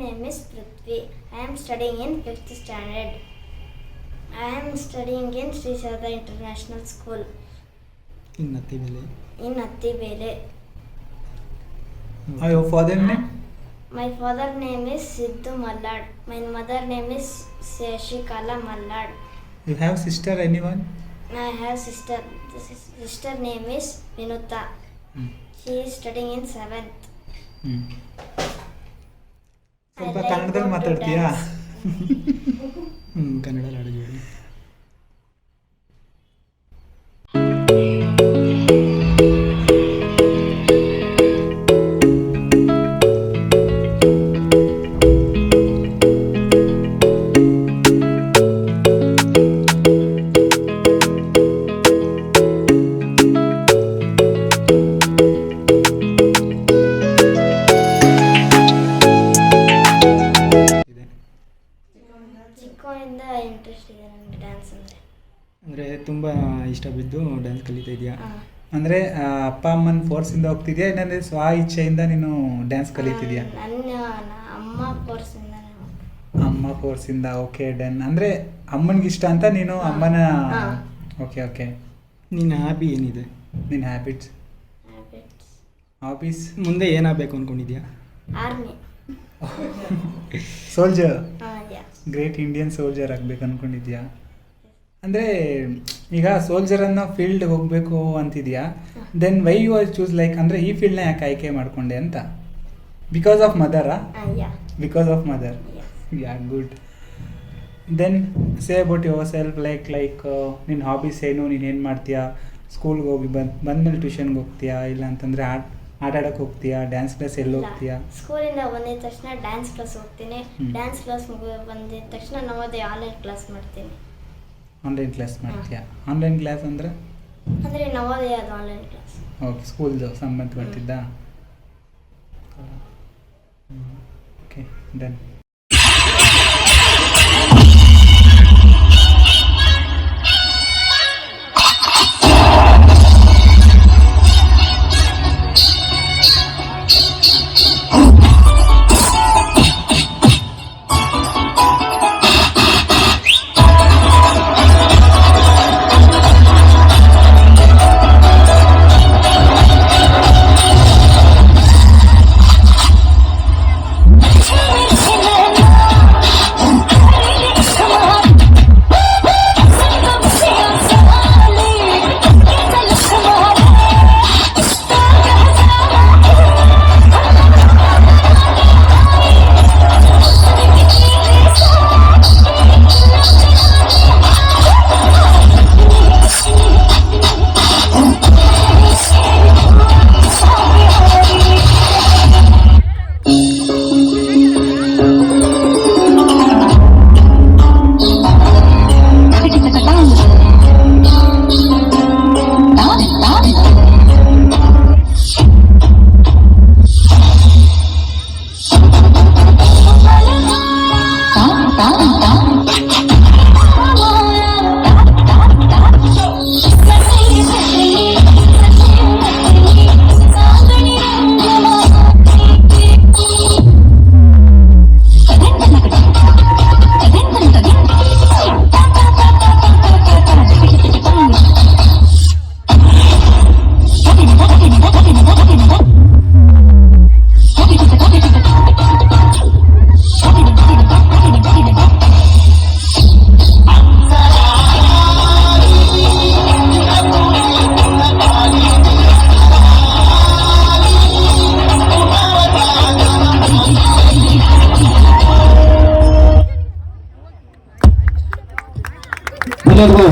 name is Prithvi. I am studying in 5th standard. I am studying in Sri Sarada International School in Attibele. Your father name? My father name is Sidhu Mallad. My mother name is Shashikala Mallad. You have sister, anyone? I have sister. The sister name is Vinuta. She is studying in 7th. ಸ್ವಲ್ಪ ಕನ್ನಡದಲ್ಲಿ ಮಾತಾಡ್ತೀಯಾ? ಕನ್ನಡದಲ್ಲಿ ಆಡೋ ಜೋಡಿ. ಚಿಕ್ಕವನಿಂದ interest ಇದೆ ನನಗೆ dance ಅಂದರೆ ತುಂಬ ಇಷ್ಟ ಬಿದ್ದು ಡ್ಯಾನ್ಸ್ ಕಲಿತಾ ಇದೆಯಾ? ಅಂದರೆ ಅಪ್ಪ ಅಮ್ಮನ ಫೋರ್ಸಿಂದ ಹೋಗ್ತಿದ್ಯಾ ಇಲ್ಲಾಂದರೆ ಸ್ವ ಇಚ್ಛೆಯಿಂದ ನೀನು ಡ್ಯಾನ್ಸ್ ಕಲಿತಿದ್ಯಾ? ನನ್ನ ಅಮ್ಮ ಫೋರ್ಸಿಂದ. ಅಮ್ಮ ಫೋರ್ಸಿಂದ. Okay, done. ಅಂದರೆ ಅಮ್ಮನಿಗೆ ಇಷ್ಟ ಅಂತ ನೀನು ಅಮ್ಮನ. Okay okay. ನಿನ್ನ ಹ್ಯಾಬಿ ಏನಿದೆ? ನಿನ್ನ ಹ್ಯಾಬಿಟ್ಸ್? ಹಾಬೀಸ್ ಮುಂದೆ ಏನಾಗಬೇಕು ಅಂದ್ಕೊಂಡಿದ್ಯಾ? Army. Soldier. Great Indian soldier ಆಗಬೇಕು ಅಂದ್ಕೊಂಡಿದ್ಯಾ? ಅಂದರೆ ಈಗ ಸೋಲ್ಜರ್ ಅನ್ನೋ ಫೀಲ್ಡ್ ಹೋಗಬೇಕು ಅಂತಿದ್ಯಾ? Then why you are choose like, ಅಂದರೆ ಈ ಫೀಲ್ಡ್ನ ಯಾಕೆ ಆಯ್ಕೆ ಮಾಡಿಕೊಂಡೆ ಅಂತ? ಬಿಕಾಸ್ ಆಫ್ ಮದರಾ? Because of mother. Yeah, good. Then say about yourself, like ನಿನ್ನ ಹಾಬೀಸ್ ಏನು? ನೀನು ಏನು ಮಾಡ್ತೀಯಾ? ಸ್ಕೂಲ್ಗೆ ಹೋಗಿ ಬಂದಮೇಲೆ ಟ್ಯೂಷನ್ಗೆ ಹೋಗ್ತೀಯಾ, ಇಲ್ಲ ಅಂತಂದರೆ ಆಟ ಆಡೋಕ್ಕೆ ಹೋಗ್ತೀಯಾ? ಡ್ಯಾನ್ಸ್ ಕ್ಲಾಸ್ ಎಲ್ಲಿ ಹೋಗ್ತೀಯಾ? ಸ್ಕೂಲಿಂದ ಬಂದಿದ ತಕ್ಷಣ ಡ್ಯಾನ್ಸ್ ಕ್ಲಾಸ್ ಹೋಗ್ತೀನಿ. ಡ್ಯಾನ್ಸ್ ಕ್ಲಾಸ್ ಬಂದಿದ ತಕ್ಷಣ ನವೋದಯ ಆನ್ಲೈನ್ ಕ್ಲಾಸ್ ಮಾಡ್ತೀನಿ. ಆನ್ಲೈನ್ ಕ್ಲಾಸ್ ಮಾಡ್ತೀಯಾ? ಆನ್ಲೈನ್ ಕ್ಲಾಸ್ ಅಂದರೆ ನವೋದಯ ಅದು ಆನ್ಲೈನ್ ಕ್ಲಾಸ್. ಓಕೆ, ಸ್ಕೂಲ್ದು ಸಂಬಂಧಪಟ್ಟಿದ್ದ. Okay, done.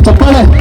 ಚಪ್ಪಾಳೆ.